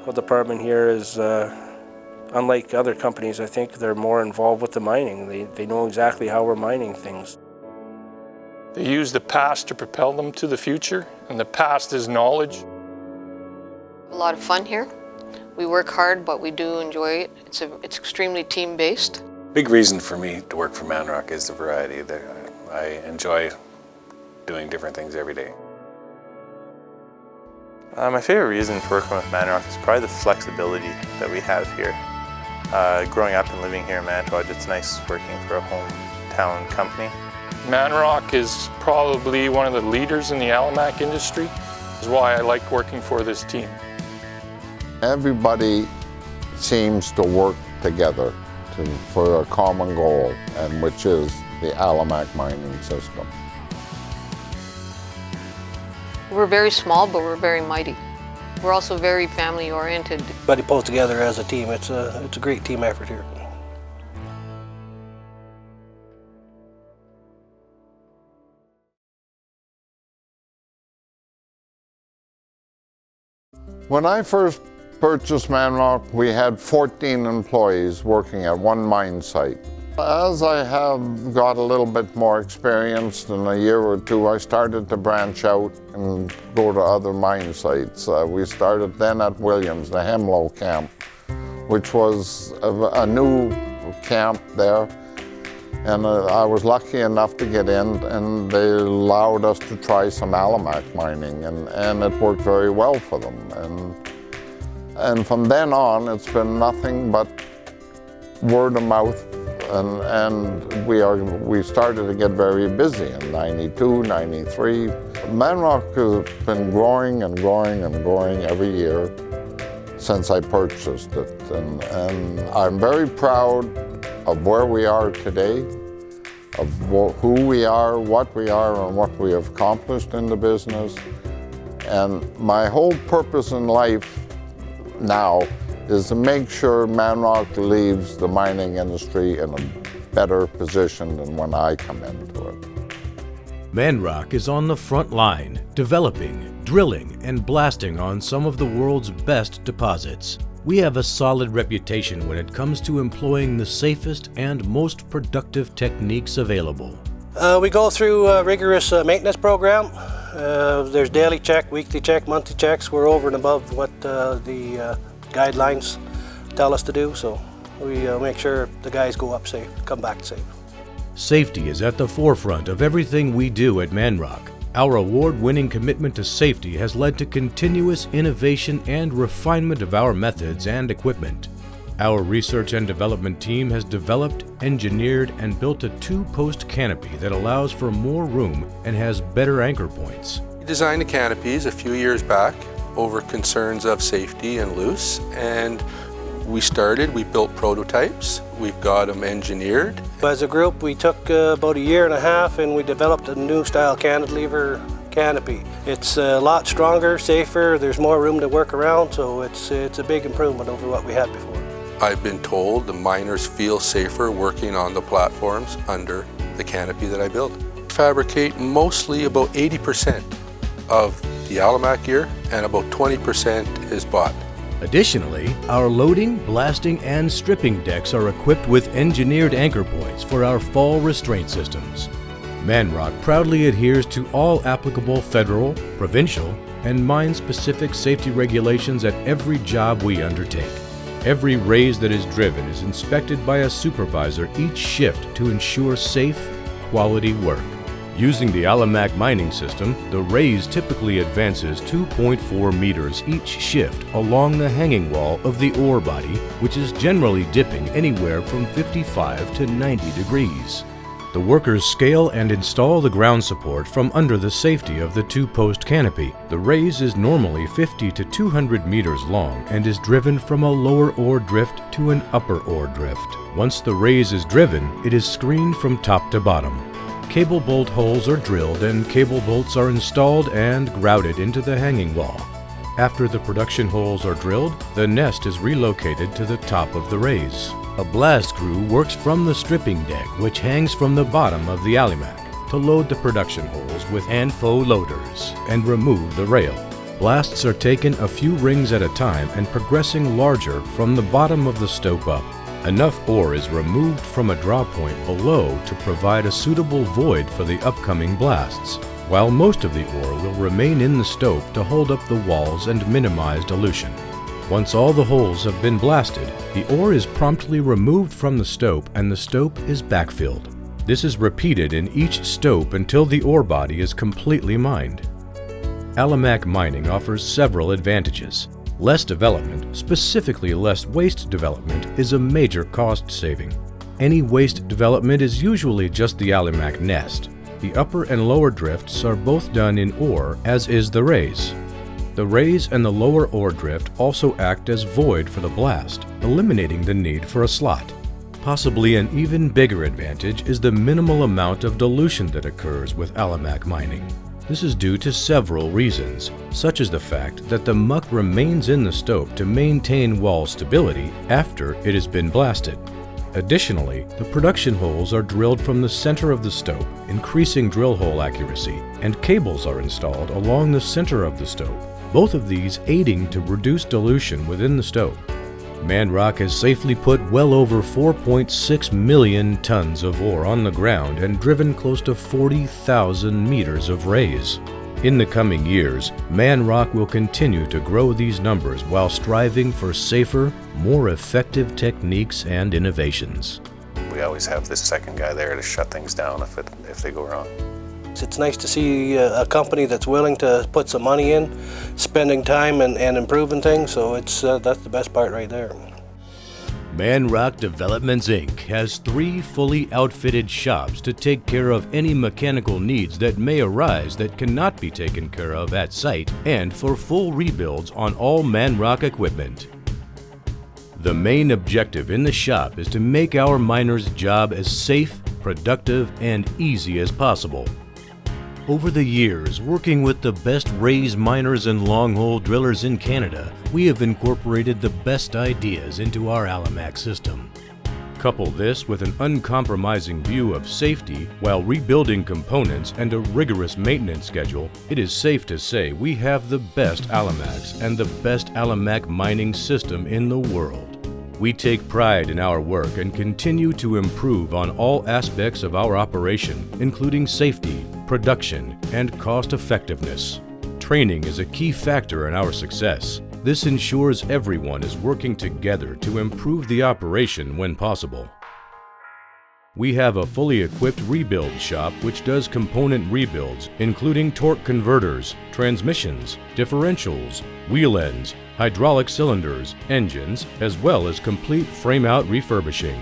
The department here is, unlike other companies, I think they're more involved with the mining. They know exactly how we're mining things. They use the past to propel them to the future, and the past is knowledge. A lot of fun here. We work hard, but we do enjoy it. It's extremely team-based. Big reason for me to work for ManRoc is the variety. I enjoy doing different things every day. My favorite reason for working with ManRoc is probably the flexibility that we have here. Growing up and living here in Manitoba, it's nice working for a hometown company. ManRoc is probably one of the leaders in the Alimac industry. That's why I like working for this team. Everybody seems to work together for a common goal, and which is the Alimac mining system. We're very small, but we're very mighty. We're also very family-oriented. Everybody pulls together as a team. It's a great team effort here. When I first purchased ManRoc, we had 14 employees working at one mine site. As I have got a little bit more experience in a year or two, I started to branch out and go to other mine sites. We started then at Williams, the Hemlo camp, which was a new camp there. And I was lucky enough to get in, and they allowed us to try some Alimac mining, and it worked very well for them. And from then on, it's been nothing but word of mouth, and we started to get very busy in 92, 93. ManRoc has been growing and growing and growing every year since I purchased it, and I'm very proud of where we are today, of who we are, what we are, and what we have accomplished in the business. And my whole purpose in life now is to make sure ManRoc leaves the mining industry in a better position than when I come into it. ManRoc is on the front line, developing, drilling, and blasting on some of the world's best deposits. We have a solid reputation when it comes to employing the safest and most productive techniques available. We go through a rigorous maintenance program. There's daily check, weekly check, monthly checks. We're over and above what the guidelines tell us to do, so we make sure the guys go up safe, come back safe. Safety is at the forefront of everything we do at ManRoc. Our award-winning commitment to safety has led to continuous innovation and refinement of our methods and equipment. Our research and development team has developed, engineered, and built a two-post canopy that allows for more room and has better anchor points. We designed the canopies a few years back over concerns of safety and loose, and we built prototypes, we've got them engineered. As a group, we took about a year and a half and we developed a new style cantilever canopy. It's a lot stronger, safer, there's more room to work around, so it's a big improvement over what we had before. I've been told the miners feel safer working on the platforms under the canopy that I built. Fabricate mostly about 80% of the Alimac gear and about 20% is bought. Additionally, our loading, blasting, and stripping decks are equipped with engineered anchor points for our fall restraint systems. ManRoc proudly adheres to all applicable federal, provincial, and mine-specific safety regulations at every job we undertake. Every raise that is driven is inspected by a supervisor each shift to ensure safe, quality work. Using the Alimac mining system, the raise typically advances 2.4 meters each shift along the hanging wall of the ore body, which is generally dipping anywhere from 55 to 90 degrees. The workers scale and install the ground support from under the safety of the two-post canopy. The raise is normally 50 to 200 meters long and is driven from a lower ore drift to an upper ore drift. Once the raise is driven, it is screened from top to bottom. Cable bolt holes are drilled and cable bolts are installed and grouted into the hanging wall. After the production holes are drilled, the nest is relocated to the top of the raise. A blast crew works from the stripping deck, which hangs from the bottom of the Alimac, to load the production holes with hand-flow loaders and remove the rail. Blasts are taken a few rings at a time and progressing larger from the bottom of the stope up. Enough ore is removed from a draw point below to provide a suitable void for the upcoming blasts, while most of the ore will remain in the stope to hold up the walls and minimize dilution. Once all the holes have been blasted, the ore is promptly removed from the stope and the stope is backfilled. This is repeated in each stope until the ore body is completely mined. Alimak mining offers several advantages. Less development, specifically less waste development, is a major cost saving. Any waste development is usually just the Alimak nest. The upper and lower drifts are both done in ore, as is the raise. The raise and the lower ore drift also act as void for the blast, eliminating the need for a slot. Possibly an even bigger advantage is the minimal amount of dilution that occurs with Alimak mining. This is due to several reasons, such as the fact that the muck remains in the stope to maintain wall stability after it has been blasted. Additionally, the production holes are drilled from the center of the stope, increasing drill hole accuracy, and cables are installed along the center of the stope, both of these aiding to reduce dilution within the stope. ManRoc has safely put well over 4.6 million tons of ore on the ground and driven close to 40,000 meters of raise. In the coming years, ManRoc will continue to grow these numbers while striving for safer, more effective techniques and innovations. We always have this second guy there to shut things down if they go wrong. It's nice to see a company that's willing to put some money in, spending time and improving things, so that's the best part right there. ManRoc Developments Inc. has 3 fully outfitted shops to take care of any mechanical needs that may arise that cannot be taken care of at site, and for full rebuilds on all ManRoc equipment. The main objective in the shop is to make our miners' job as safe, productive, and easy as possible. Over the years, working with the best raise miners and long-hole drillers in Canada, we have incorporated the best ideas into our Alimak system. Couple this with an uncompromising view of safety while rebuilding components and a rigorous maintenance schedule, it is safe to say we have the best Alimaks and the best Alimak mining system in the world. We take pride in our work and continue to improve on all aspects of our operation, including safety, production, and cost effectiveness. Training is a key factor in our success. This ensures everyone is working together to improve the operation when possible. We have a fully equipped rebuild shop which does component rebuilds, including torque converters, transmissions, differentials, wheel ends, hydraulic cylinders, engines, as well as complete frame-out refurbishing.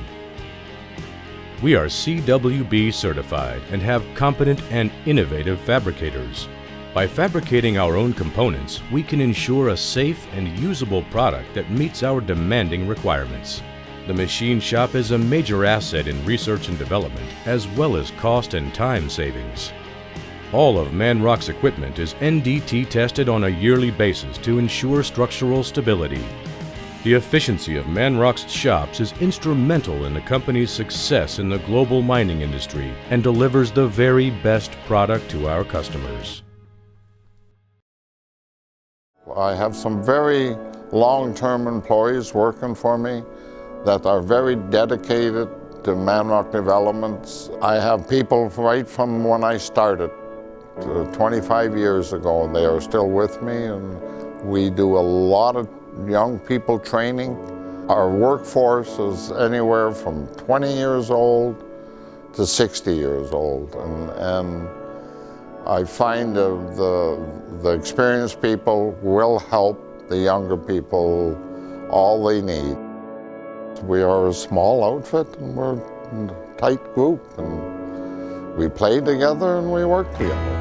We are CWB certified and have competent and innovative fabricators. By fabricating our own components, we can ensure a safe and usable product that meets our demanding requirements. The machine shop is a major asset in research and development, as well as cost and time savings. All of ManRoc's equipment is NDT tested on a yearly basis to ensure structural stability. The efficiency of ManRoc's shops is instrumental in the company's success in the global mining industry and delivers the very best product to our customers. I have some very long-term employees working for me that are very dedicated to ManRoc developments. I have people right from when I started 25 years ago. They are still with me, and we do a lot of young people training. Our workforce is anywhere from 20 years old to 60 years old, and I find the experienced people will help the younger people all they need. We are a small outfit and we're a tight group, and we play together and we work together.